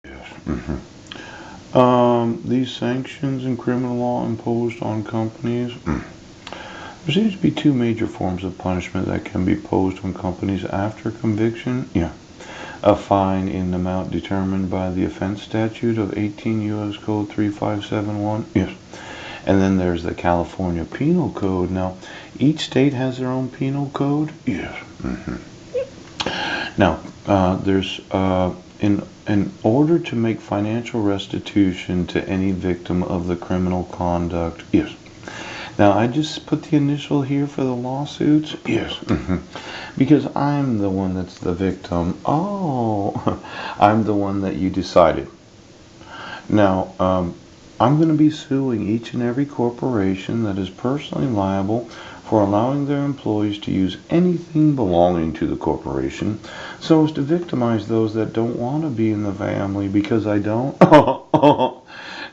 Yes. These sanctions and criminal law imposed on companies. There seems to be two major forms of punishment that can be imposed on companies after conviction. Yeah. A fine in amount determined by the offense statute of 18 U.S. Code 3571. Yes. And then there's the California Penal Code. Now, each state has their own penal code. Yes. Now, there's in order to make financial restitution to any victim of the criminal conduct. Yes. Now, I just put the initial here for the lawsuits. Yes. Because I'm the one that's the victim. Oh, I'm the one that you decided. Now, I'm going to be suing each and every corporation that is personally liable for allowing their employees to use anything belonging to the corporation so as to victimize those that don't want to be in the family because I don't.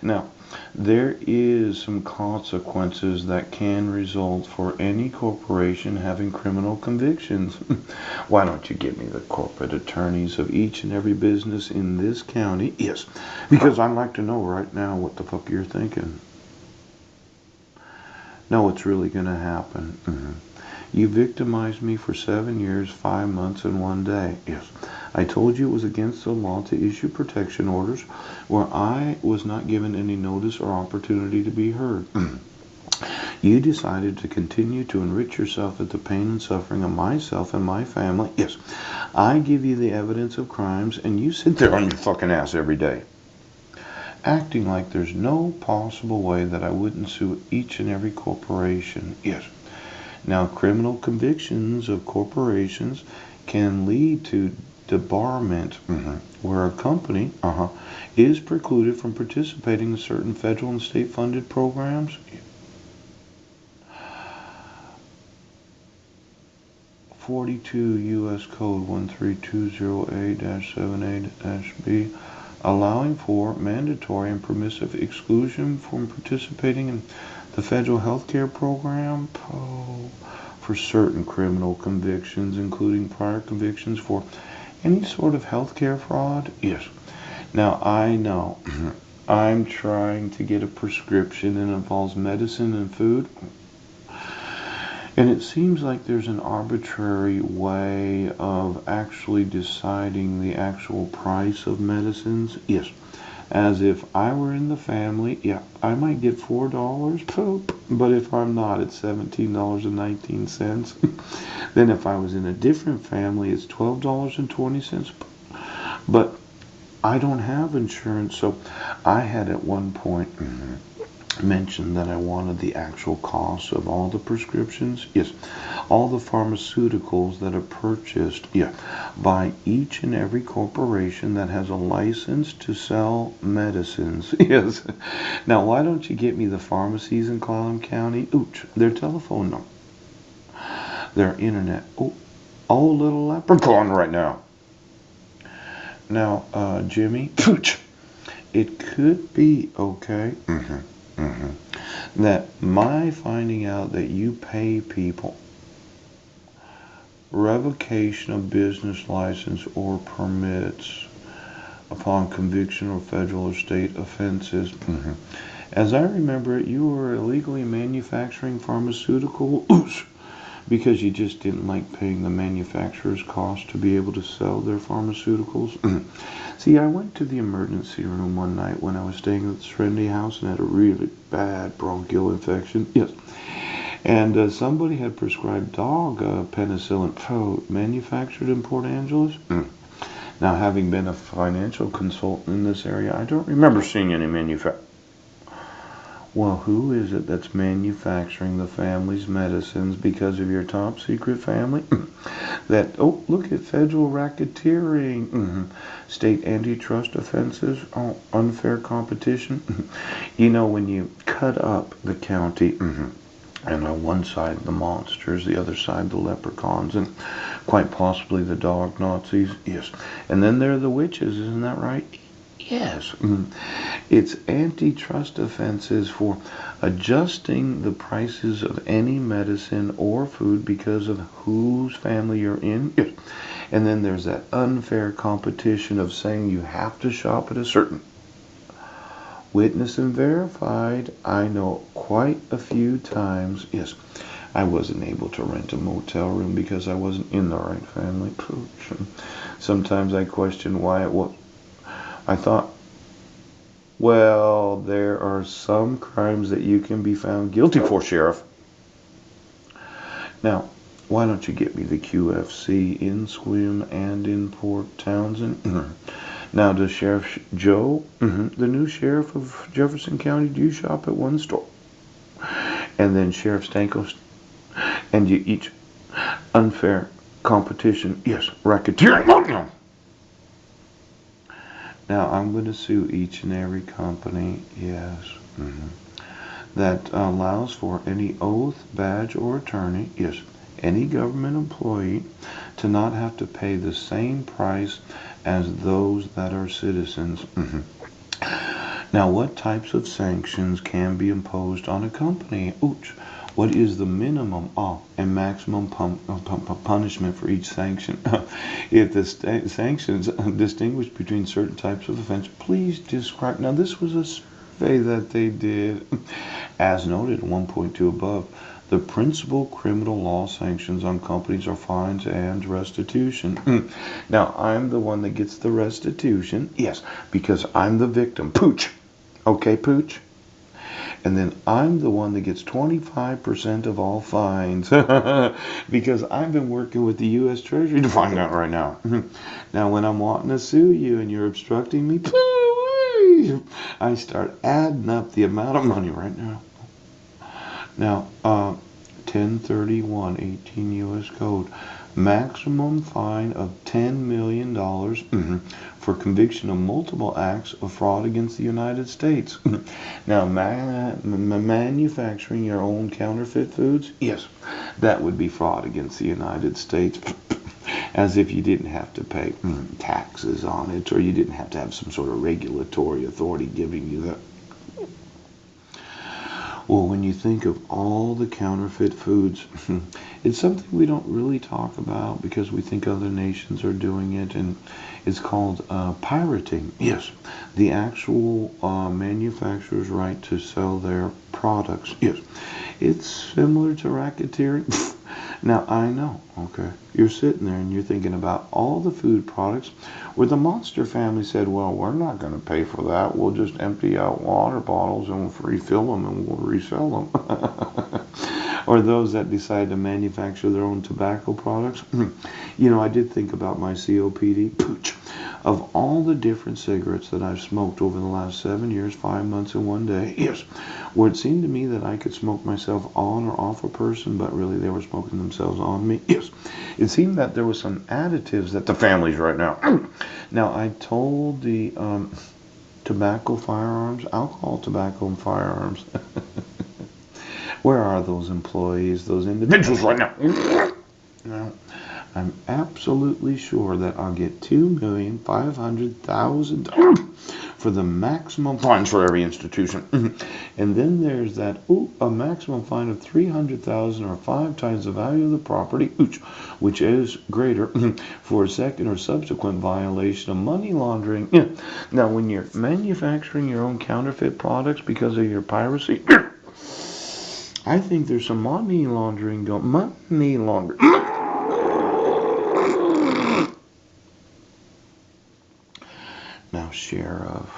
Now, there is some consequences that can result for any corporation having criminal convictions. Why don't you give me the corporate attorneys of each and every business in this county? Yes, because I'd like to know right now what the fuck you're thinking. No, what's really going to happen. You victimized me for 7 years, 5 months, and 1 day. Yes. I told you it was against the law to issue protection orders where I was not given any notice or opportunity to be heard. You decided to continue to enrich yourself at the pain and suffering of myself and my family. Yes. I give you the evidence of crimes, and you sit there on your fucking ass every day, acting like there's no possible way that I wouldn't sue each and every corporation. Yes. Now, criminal convictions of corporations can lead to debarment, where a company is precluded from participating in certain federal and state funded programs. 42 U.S. Code 1320A-78-B, allowing for mandatory and permissive exclusion from participating in the federal health care program for certain criminal convictions, including prior convictions for any sort of health care fraud. Yes. Now, I know I'm trying to get a prescription that involves medicine and food. And it seems like there's an arbitrary way of actually deciding the actual price of medicines. Yes. As if I were in the family, yeah, I might get $4, but if I'm not, it's $17.19. Then if I was in a different family, it's $12.20. But I don't have insurance, so I had at one point mentioned that I wanted the actual cost of all the prescriptions. Yes, all the pharmaceuticals that are purchased, yeah, by each and every corporation that has a license to sell medicines. Yes. Now, why don't you get me the pharmacies in Clallam County? Ooch, their telephone number, their internet. Oh, little leprechaun right now. Now, Jimmy, Pooch, it could be okay. That my finding out that you pay people revocation of business license or permits upon conviction of federal or state offenses. As I remember it, you were illegally manufacturing pharmaceuticals because you just didn't like paying the manufacturer's cost to be able to sell their pharmaceuticals. See, I went to the emergency room one night when I was staying at the Serenity House and had a really bad bronchial infection. Yes. And somebody had prescribed dog penicillin manufactured in Port Angeles. Now, having been a financial consultant in this area, I don't remember seeing any manufacturing. Well, who is it that's manufacturing the family's medicines because of your top secret family? That, look at federal racketeering, state antitrust offenses, unfair competition. You know, when you cut up the county, and on one side the monsters, the other side the leprechauns, and quite possibly the dog Nazis. Yes. And then there are the witches, isn't that right? Yes. It's antitrust offenses for adjusting the prices of any medicine or food because of whose family you're in. Yes. And then there's that unfair competition of saying you have to shop at a certain witness and verified. I know quite a few times, yes, I wasn't able to rent a motel room because I wasn't in the right family. Pooch. Sometimes I question why it was. I thought, well, there are some crimes that you can be found guilty for, Sheriff. Now, why don't you get me the QFC in Sequim and in Port Townsend? Now, does Sheriff Joe, the new sheriff of Jefferson County, do you shop at one store? And then Sheriff Stanko, and you each unfair competition, yes, racketeering. Now, I'm going to sue each and every company, yes, that allows for any oath, badge, or attorney, yes, any government employee to not have to pay the same price as those that are citizens. Now, what types of sanctions can be imposed on a company? Ouch. What is the minimum and maximum punishment for each sanction? If the sanctions distinguish between certain types of offense, please describe. Now, this was a survey that they did. As noted, 1.2 above, the principal criminal law sanctions on companies are fines and restitution. Now, I'm the one that gets the restitution, yes, because I'm the victim. Pooch. Okay, Pooch? And then I'm the one that gets 25% of all fines because I've been working with the U.S. Treasury to find out right now. Now, when I'm wanting to sue you and you're obstructing me, I start adding up the amount of money right now. Now, 1031, 18 U.S. Code, maximum fine of $10 million for conviction of multiple acts of fraud against the United States. Now, manufacturing your own counterfeit foods, yes, that would be fraud against the United States. As if you didn't have to pay taxes on it, or you didn't have to have some sort of regulatory authority giving you that. Well, when you think of all the counterfeit foods, it's something we don't really talk about because we think other nations are doing it, and it's called pirating. Yes, the actual manufacturer's right to sell their products. Yes, it's similar to racketeering. Now, I know, okay, you're sitting there and you're thinking about all the food products where the Monster family said, well, we're not going to pay for that. We'll just empty out water bottles and we'll refill them and we'll resell them. Or those that decide to manufacture their own tobacco products. You know, I did think about my COPD. Pooch. Of all the different cigarettes that I've smoked over the last 7 years, 5 months, and 1 day, yes, where it seemed to me that I could smoke myself on or off a person, but really they were smoking themselves on me, yes, it seemed that there was some additives that the families right now. Now, I told the tobacco firearms, alcohol, tobacco, and firearms. Where are those employees, those individuals right now? Now, I'm absolutely sure that I'll get $2,500,000 for the maximum fines for every institution. And then there's that, a maximum fine of $300,000 or 5 times the value of the property, which is greater for a second or subsequent violation of money laundering. Now, when you're manufacturing your own counterfeit products because of your piracy, I think there's some money laundering going. Money laundering. Now, Sheriff,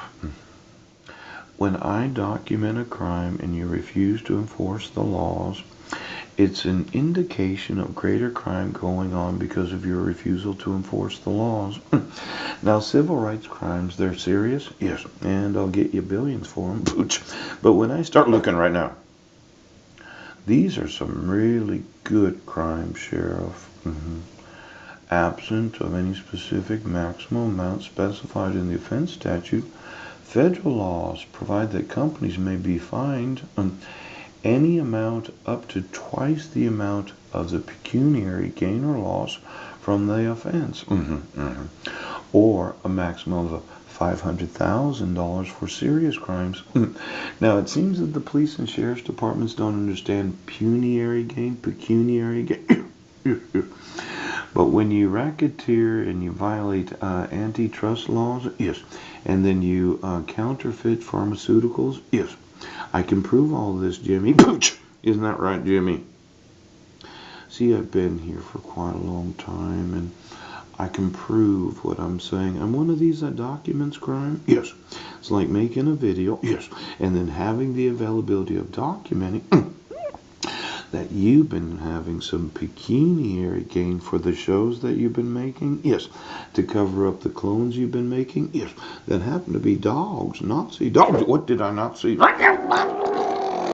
when I document a crime and you refuse to enforce the laws, it's an indication of greater crime going on because of your refusal to enforce the laws. Now, civil rights crimes, they're serious, yes, and I'll get you billions for them. But when I start looking right now, these are some really good crimes, Sheriff. Absent of any specific maximum amount specified in the offense statute, federal laws provide that companies may be fined any amount up to twice the amount of the pecuniary gain or loss from the offense, or a maximum of $500,000 for serious crimes. Now, it seems that the police and sheriff's departments don't understand pecuniary gain. Yes, yes. But when you racketeer and you violate antitrust laws, yes. And then you counterfeit pharmaceuticals, yes. I can prove all this, Jimmy. Pooch! Isn't that right, Jimmy? See, I've been here for quite a long time, and I can prove what I'm saying. I'm one of these that documents crime. Yes. It's like making a video. Yes. And then having the availability of documenting that you've been having some pecuniary gain for the shows that you've been making. Yes. To cover up the clones you've been making. Yes. That happen to be dogs. Nazi dogs. What did I not see?